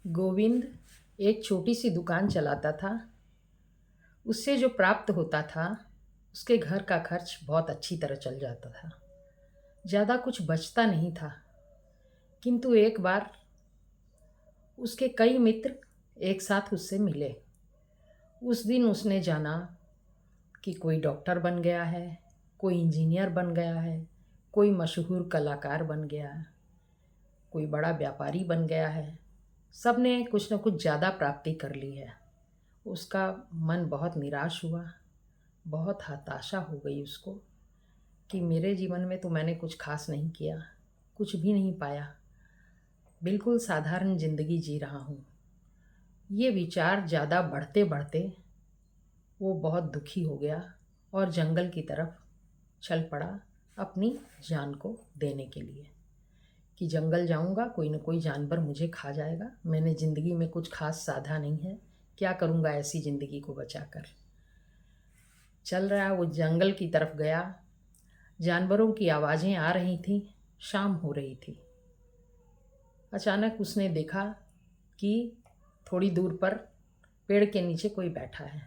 गोविंद एक छोटी सी दुकान चलाता था। उससे जो प्राप्त होता था उसके घर का खर्च बहुत अच्छी तरह चल जाता था। ज़्यादा कुछ बचता नहीं था। किंतु एक बार उसके कई मित्र एक साथ उससे मिले। उस दिन उसने जाना कि कोई डॉक्टर बन गया है, कोई इंजीनियर बन गया है, कोई मशहूर कलाकार बन गया है, कोई बड़ा व्यापारी बन गया है। सब ने कुछ न कुछ ज़्यादा प्राप्ति कर ली है। उसका मन बहुत निराश हुआ, बहुत हताशा हो गई उसको कि मेरे जीवन में तो मैंने कुछ खास नहीं किया, कुछ भी नहीं पाया, बिल्कुल साधारण ज़िंदगी जी रहा हूँ। ये विचार ज़्यादा बढ़ते बढ़ते वो बहुत दुखी हो गया और जंगल की तरफ चल पड़ा अपनी जान को देने के लिए कि जंगल जाऊंगा, कोई न कोई जानवर मुझे खा जाएगा, मैंने ज़िंदगी में कुछ खास साधा नहीं है, क्या करूंगा ऐसी ज़िंदगी को बचाकर। चल रहा वो जंगल की तरफ गया। जानवरों की आवाज़ें आ रही थीं, शाम हो रही थी। अचानक उसने देखा कि थोड़ी दूर पर पेड़ के नीचे कोई बैठा है।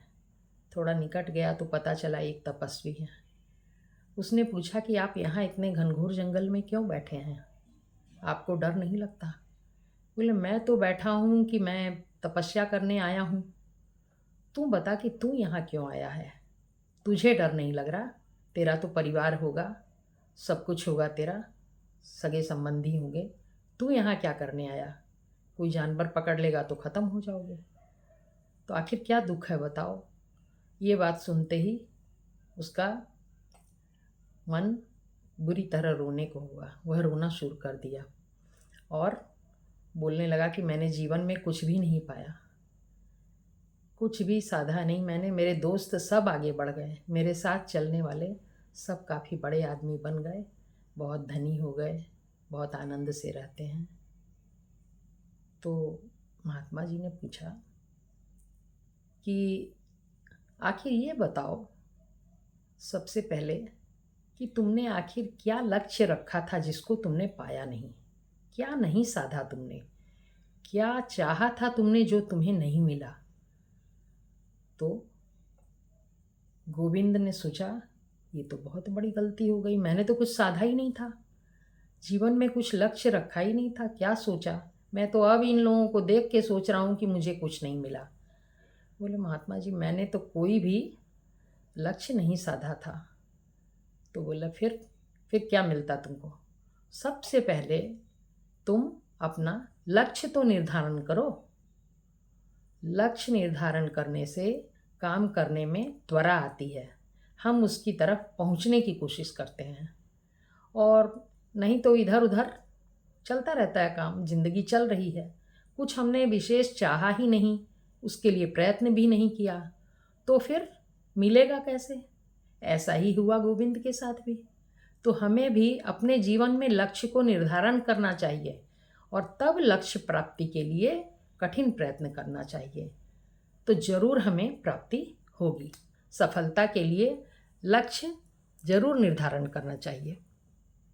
थोड़ा निकट गया तो पता चला एक तपस्वी है। उसने पूछा कि आप यहाँ इतने घनघोर जंगल में क्यों बैठे हैं, आपको डर नहीं लगता? बोले, मैं तो बैठा हूँ कि मैं तपस्या करने आया हूँ। तू बता कि तू यहाँ क्यों आया है, तुझे डर नहीं लग रहा? तेरा तो परिवार होगा, सब कुछ होगा, तेरा सगे संबंधी होंगे, तू यहाँ क्या करने आया? कोई जानवर पकड़ लेगा तो ख़त्म हो जाओगे। तो आखिर क्या दुख है बताओ। ये बात सुनते ही उसका मन बुरी तरह रोने को हुआ। वह रोना शुरू कर दिया और बोलने लगा कि मैंने जीवन में कुछ भी नहीं पाया, कुछ भी साधा नहीं मैंने। मेरे दोस्त सब आगे बढ़ गए, मेरे साथ चलने वाले सब काफ़ी बड़े आदमी बन गए, बहुत धनी हो गए, बहुत आनंद से रहते हैं। तो महात्मा जी ने पूछा कि आखिर ये बताओ सबसे पहले कि तुमने आखिर क्या लक्ष्य रखा था जिसको तुमने पाया नहीं? क्या नहीं साधा तुमने? क्या चाहा था तुमने जो तुम्हें नहीं मिला? तो गोविंद ने सोचा, ये तो बहुत बड़ी गलती हो गई, मैंने तो कुछ साधा ही नहीं था, जीवन में कुछ लक्ष्य रखा ही नहीं था। क्या सोचा? मैं तो अब इन लोगों को देख के सोच रहा हूँ कि मुझे कुछ नहीं मिला। बोले, महात्मा जी मैंने तो कोई भी लक्ष्य नहीं साधा था। तो बोला, फिर क्या मिलता तुमको? सबसे पहले तुम अपना लक्ष्य तो निर्धारण करो। लक्ष्य निर्धारण करने से काम करने में त्वरा आती है, हम उसकी तरफ पहुंचने की कोशिश करते हैं। और नहीं तो इधर उधर चलता रहता है काम, जिंदगी चल रही है, कुछ हमने विशेष चाहा ही नहीं, उसके लिए प्रयत्न भी नहीं किया, तो फिर मिलेगा कैसे? ऐसा ही हुआ गोविंद के साथ भी। तो हमें भी अपने जीवन में लक्ष्य को निर्धारण करना चाहिए और तब लक्ष्य प्राप्ति के लिए कठिन प्रयत्न करना चाहिए, तो जरूर हमें प्राप्ति होगी। सफलता के लिए लक्ष्य जरूर निर्धारण करना चाहिए।